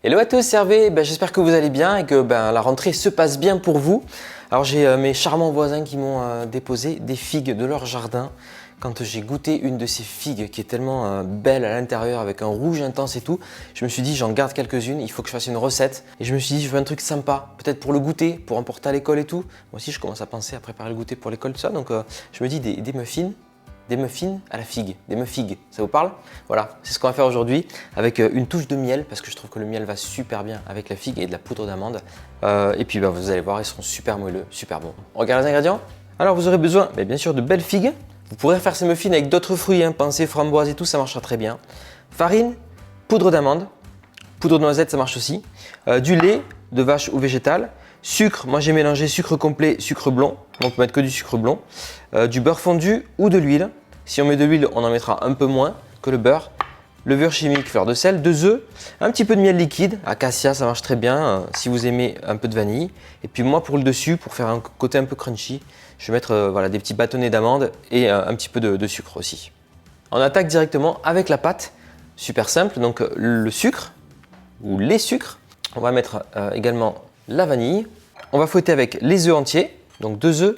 Hello à tous, c'est Hervé, j'espère que vous allez bien et que la rentrée se passe bien pour vous. Alors j'ai mes charmants voisins qui m'ont déposé des figues de leur jardin. Quand j'ai goûté une de ces figues qui est tellement belle à l'intérieur avec un rouge intense et tout, je me suis dit j'en garde quelques-unes, il faut que je fasse une recette. Et je me suis dit je veux un truc sympa, peut-être pour le goûter, pour emporter à l'école et tout. Moi aussi je commence à penser à préparer le goûter pour l'école, tout ça. Donc je me dis des muffins. Des muffins à la figue, des muffigues, ça vous parle? Voilà, c'est ce qu'on va faire aujourd'hui avec une touche de miel parce que je trouve que le miel va super bien avec la figue et de la poudre d'amande. Et puis vous allez voir, ils seront super moelleux, super bons. On regarde les ingrédients? Alors vous aurez besoin bien sûr de belles figues. Vous pourrez faire ces muffins avec d'autres fruits, pensez framboise et tout, ça marchera très bien. Farine, poudre d'amande, poudre de noisette, ça marche aussi. Du lait de vache ou végétal. Sucre, moi j'ai mélangé sucre complet, sucre blond, on peut mettre que du sucre blond, du beurre fondu ou de l'huile. Si on met de l'huile, on en mettra un peu moins que le beurre. Levure chimique, fleur de sel, 2 œufs, un petit peu de miel liquide, acacia ça marche très bien, si vous aimez un peu de vanille. Et puis moi pour le dessus, pour faire un côté un peu crunchy, je vais mettre des petits bâtonnets d'amandes et un petit peu de sucre aussi. On attaque directement avec la pâte, super simple, donc le sucre ou les sucres. On va mettre également la vanille. On va fouetter avec les œufs entiers, donc 2 œufs.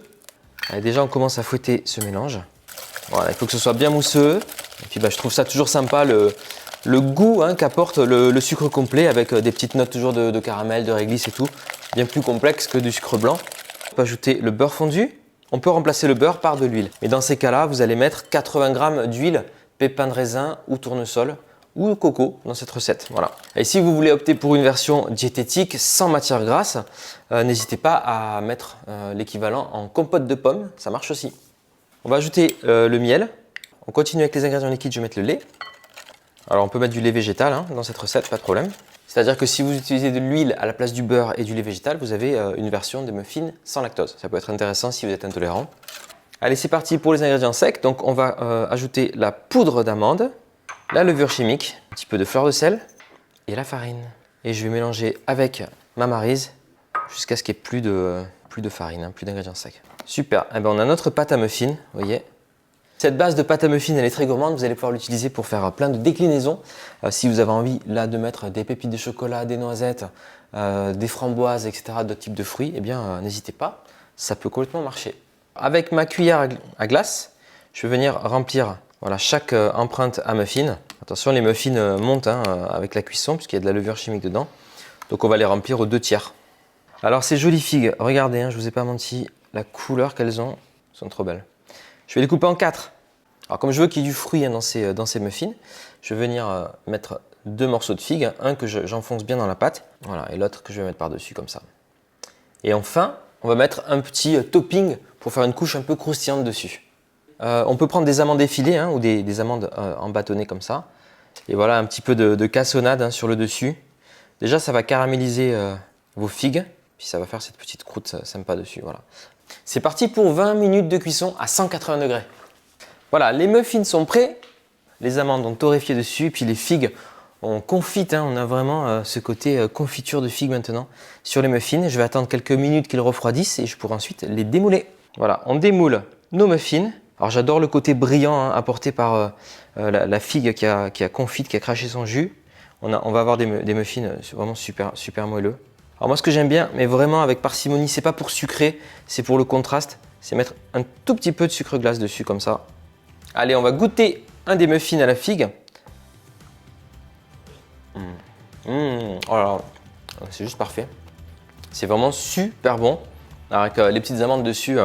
Allez, déjà on commence à fouetter ce mélange. Voilà, il faut que ce soit bien mousseux. Et puis je trouve ça toujours sympa le goût qu'apporte le sucre complet avec des petites notes toujours de caramel, de réglisse et tout. Bien plus complexe que du sucre blanc. On peut ajouter le beurre fondu. On peut remplacer le beurre par de l'huile. Mais dans ces cas-là, vous allez mettre 80 g d'huile, pépins de raisin ou tournesol ou coco dans cette recette. Voilà. Et si vous voulez opter pour une version diététique sans matière grasse, n'hésitez pas à mettre l'équivalent en compote de pommes, ça marche aussi. On va ajouter le miel. On continue avec les ingrédients liquides, je vais mettre le lait. Alors on peut mettre du lait végétal dans cette recette, pas de problème. C'est-à-dire que si vous utilisez de l'huile à la place du beurre et du lait végétal, vous avez une version de muffins sans lactose. Ça peut être intéressant si vous êtes intolérant. Allez, c'est parti pour les ingrédients secs. Donc on va ajouter la poudre d'amande, la levure chimique, un petit peu de fleur de sel et la farine. Et je vais mélanger avec ma maryse jusqu'à ce qu'il n'y ait plus de farine, plus d'ingrédients secs. Super, on a notre pâte à muffins, vous voyez. Cette base de pâte à muffins, elle est très gourmande, vous allez pouvoir l'utiliser pour faire plein de déclinaisons. Si vous avez envie là de mettre des pépites de chocolat, des noisettes, des framboises, etc., d'autres types de fruits, n'hésitez pas, ça peut complètement marcher. Avec ma cuillère à glace, je vais venir remplir chaque empreinte à muffin. Attention, les muffins montent avec la cuisson puisqu'il y a de la levure chimique dedans. Donc on va les remplir aux 2 tiers. Alors ces jolies figues, regardez, je ne vous ai pas menti, la couleur qu'elles sont trop belles. Je vais les couper en 4. Alors comme je veux qu'il y ait du fruit dans ces muffins, je vais venir mettre 2 morceaux de figues, un que j'enfonce bien dans la pâte, et l'autre que je vais mettre par-dessus comme ça. Et enfin, on va mettre un petit topping pour faire une couche un peu croustillante dessus. On peut prendre des amandes effilées ou des amandes en bâtonnets comme ça. Et voilà un petit peu de cassonade sur le dessus. Déjà ça va caraméliser vos figues, puis ça va faire cette petite croûte sympa dessus. Voilà. C'est parti pour 20 minutes de cuisson à 180 degrés. Voilà, les muffins sont prêts. Les amandes ont torréfié dessus, et puis les figues on confite. On a vraiment ce côté confiture de figues maintenant sur les muffins. Je vais attendre quelques minutes qu'ils refroidissent et je pourrai ensuite les démouler. Voilà, on démoule nos muffins. Alors j'adore le côté brillant apporté par la figue qui a confite, qui a craché son jus. On va avoir des muffins vraiment super moelleux. Alors moi ce que j'aime bien, mais vraiment avec parcimonie, c'est pas pour sucrer, c'est pour le contraste, c'est mettre un tout petit peu de sucre glace dessus comme ça. Allez, on va goûter un des muffins à la figue. Oh là là, c'est juste parfait. C'est vraiment super bon, avec les petites amandes dessus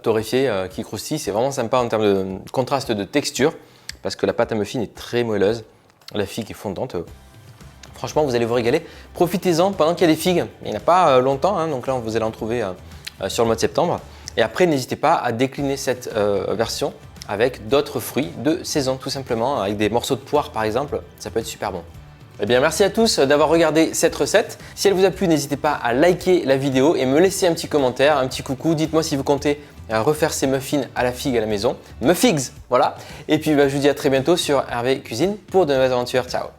torréfiées qui croustillent. C'est vraiment sympa en termes de contraste de texture, parce que la pâte à muffins est très moelleuse, la figue est fondante. Franchement, vous allez vous régaler. Profitez-en pendant qu'il y a des figues. Il n'y en a pas longtemps, donc là, vous allez en trouver sur le mois de septembre. Et après, n'hésitez pas à décliner cette version avec d'autres fruits de saison, tout simplement, avec des morceaux de poire par exemple. Ça peut être super bon. Eh bien, merci à tous d'avoir regardé cette recette. Si elle vous a plu, n'hésitez pas à liker la vidéo et me laisser un petit commentaire, un petit coucou. Dites-moi si vous comptez refaire ces muffins à la figue à la maison. Muffigs, voilà. Et puis, je vous dis à très bientôt sur Hervé Cuisine pour de nouvelles aventures. Ciao!